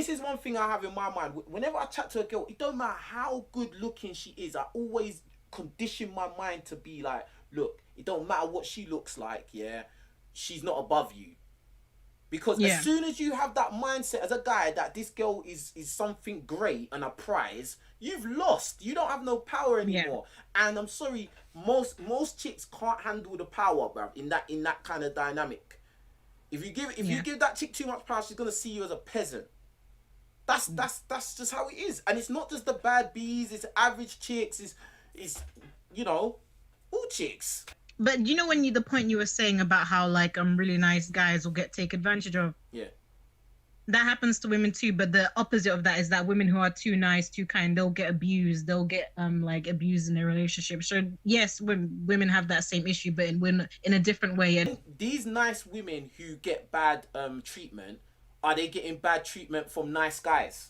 this is one thing I have in my mind. Whenever I chat to a girl, it don't matter how good looking she is, I always condition my mind to be like, look, it don't matter what she looks like, yeah, she's not above you. Because as soon as you have that mindset as a guy that this girl is something great and a prize, you've lost. You don't have no power anymore. And I'm sorry, most chicks can't handle the power, bruv, in that kind of dynamic. If you give that chick too much power, she's gonna see you as a peasant. That's just how it is. And it's not just the bad bees, it's average chicks, it's you know, all chicks. But you know, the point you were saying about how like really nice guys will get taken advantage of. Yeah. That happens to women too, but the opposite of that is that women who are too nice, too kind, they'll get abused. They'll get like abused in their relationship. So yes, women have that same issue, but in a different way. And these nice women who get bad treatment, are they getting bad treatment from nice guys?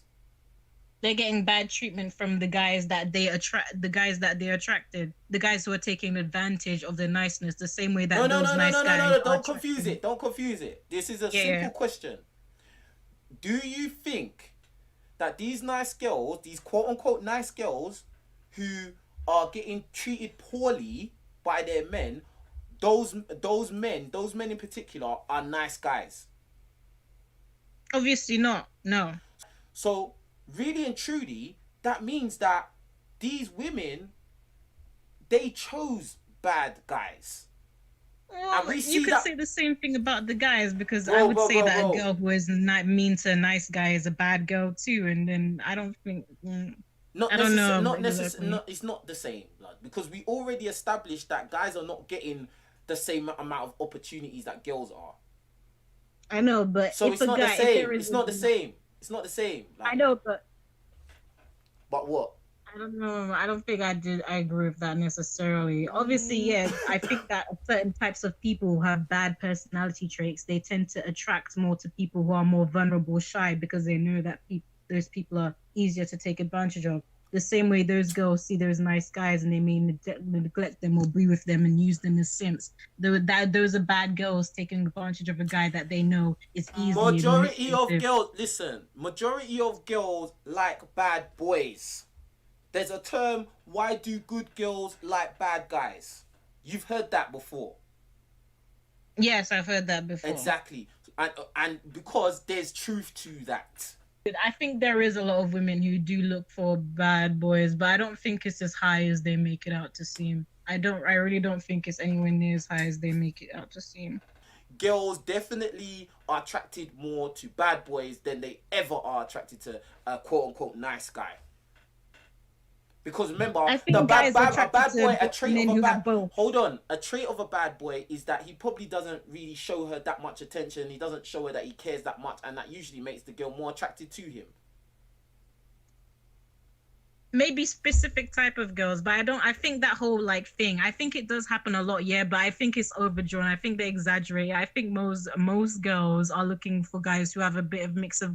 They're getting bad treatment from the guys that they attracted, the guys who are taking advantage of their niceness, the same way that No, don't confuse it. Don't confuse it. This is a simple question. Do you think that these nice girls, these quote-unquote nice girls who are getting treated poorly by their men, those men in particular are nice guys? Obviously not. No. So really and truly, that means that these women, they chose bad guys. Well, you could say the same thing about the guys, because I would say that a girl who is not mean to a nice guy is a bad girl too, and then I don't think. It's not the same, blood, because we already established that guys are not getting the same amount of opportunities that girls are. I know, but so it's not the same. It's not the same. It's not the same. I know, but what? I don't know. I don't think I agree with that necessarily. Obviously, yes, I think that certain types of people who have bad personality traits, they tend to attract more to people who are more vulnerable, shy, because they know that those people are easier to take advantage of. The same way those girls see those nice guys and they may neglect them or be with them and use them as simps. Those are bad girls taking advantage of a guy that they know is easy. Majority of girls like bad boys. There's a term, why do good girls like bad guys? You've heard that before. Yes, I've heard that before. Exactly. And because there's truth to that. I think there is a lot of women who do look for bad boys, but I don't think it's as high as they make it out to seem. I really don't think it's anywhere near as high as they make it out to seem. Girls definitely are attracted more to bad boys than they ever are attracted to a quote-unquote nice guy. Because remember, a trait of a bad boy is that he probably doesn't really show her that much attention. He doesn't show her that he cares that much, and that usually makes the girl more attracted to him. Maybe specific type of girls, but I think that whole like thing, I think it does happen a lot, yeah, but I think it's overdrawn. I think they exaggerate. I think most girls are looking for guys who have a bit of mix of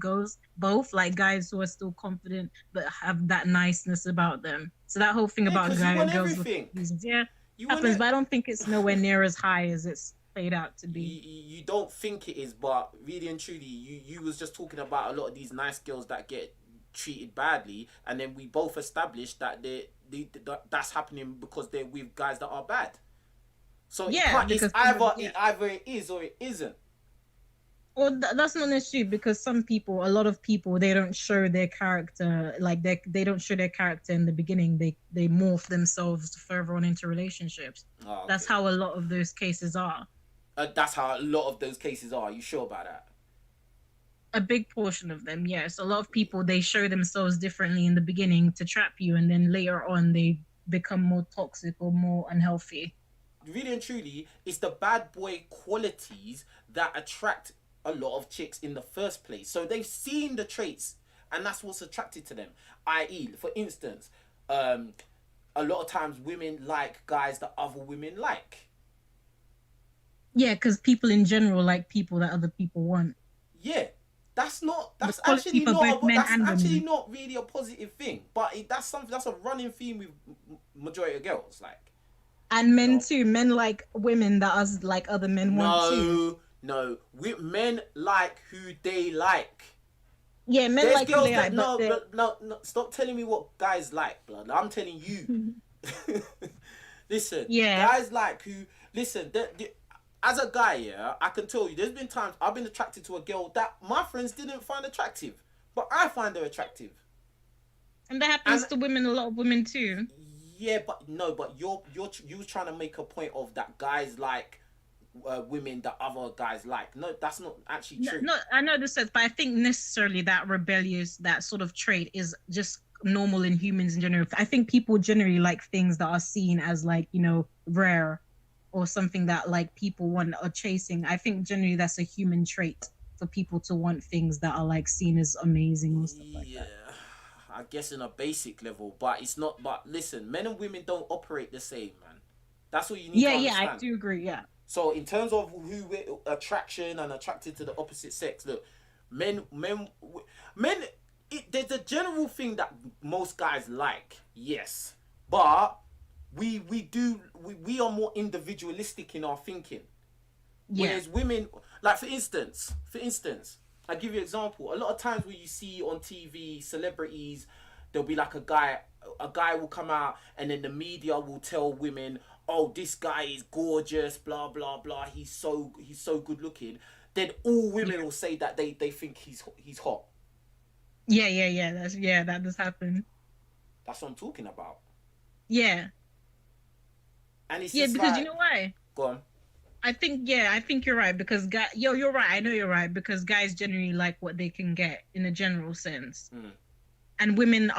both, like guys who are still confident but have that niceness about them. So that whole thing about girls happens, but I don't think it's nowhere near as high as it's played out to be. You don't think it is, but really and truly, you was just talking about a lot of these nice girls that get treated badly, and then we both established that that's happening because they're with guys that are bad. So it's either it is or it isn't. Well, that's not necessarily, because a lot of people, they don't show their character, like they don't show their character in the beginning. They morph themselves further on into relationships. Oh, okay. That's how a lot of those cases are. That's how a lot of those cases are. Are you sure about that? A big portion of them, yes. A lot of people, they show themselves differently in the beginning to trap you, and then later on they become more toxic or more unhealthy. Really and truly, it's the bad boy qualities that attract a lot of chicks in the first place. So they've seen the traits, and that's what's attracted to them. I.e., for instance, a lot of times women like guys that other women like. Yeah, because people in general like people that other people want. Yeah. That's actually not really a positive thing, but that's a running theme with majority of girls, like. And men too. Men like women that us like other men want too. No, men like who they like. Yeah, men There's like who girls they are, that but no. Stop telling me what guys like, blood. I'm telling you. Listen, yeah. guys like who. Listen, as a guy, yeah, I can tell you. There's been times I've been attracted to a girl that my friends didn't find attractive, but I find her attractive. And that happens to women, a lot of women too. Yeah, but no, but you're trying to make a point of that guys like women that other guys like. No, that's not actually true. No, I know this says, but I think necessarily that rebellious, that sort of trait is just normal in humans in general. I think people generally like things that are seen as like, you know, rare or something that like people want or chasing. I think generally that's a human trait for people to want things that are like seen as amazing or stuff like that. I guess in a basic level, but it's not. But listen, men and women don't operate the same, man. That's what you need to understand. I do agree. Yeah. So in terms of attraction and attracted to the opposite sex, look, men. There's a general thing that most guys like, yes, but we are more individualistic in our thinking. Yeah. Whereas women, like for instance, I give you an example. A lot of times when you see on TV celebrities, there'll be like a guy will come out and then the media will tell women, oh, this guy is gorgeous, blah blah blah, he's so good looking. Then all women will say that they think he's hot. Yeah. That does happen. That's what I'm talking about. Yeah. And it's because like, you know why? Go on. I think you're right because you're right. I know you're right because guys generally like what they can get in a general sense. And women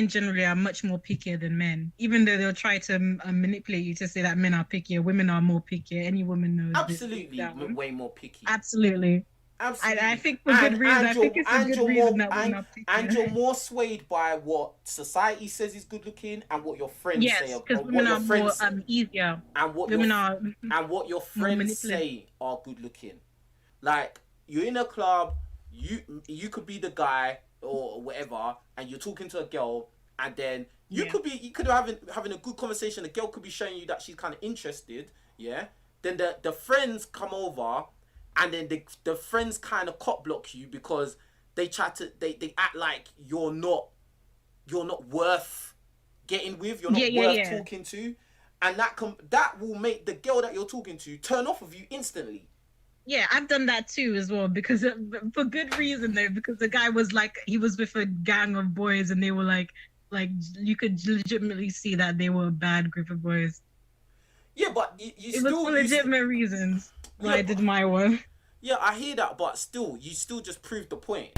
generally are much more pickier than men, even though they'll try to manipulate you to say that men are pickier. Women are more pickier. Any woman knows. Absolutely, way more picky. Absolutely. I think for good reason. I think it's a good reason that women are pickier. And you're more swayed by what society says is good looking and what your friends say. Yes, because women are more easier. And what your friends say are good looking. Like you're in a club, you could be the guy or whatever, and you're talking to a girl, and then you could be having a good conversation. The girl could be showing you that she's kind of interested. Yeah. Then the friends come over, and then the friends kind of cop block you because they act like you're not worth getting with. You're not worth talking to, and that will make the girl that you're talking to turn off of you instantly. Yeah, I've done that too as well because for good reason though, because the guy was like, he was with a gang of boys and they were like you could legitimately see that they were a bad group of boys. Yeah, but it was for legitimate reasons why I did my one. Yeah, I hear that, but still, you still just proved the point.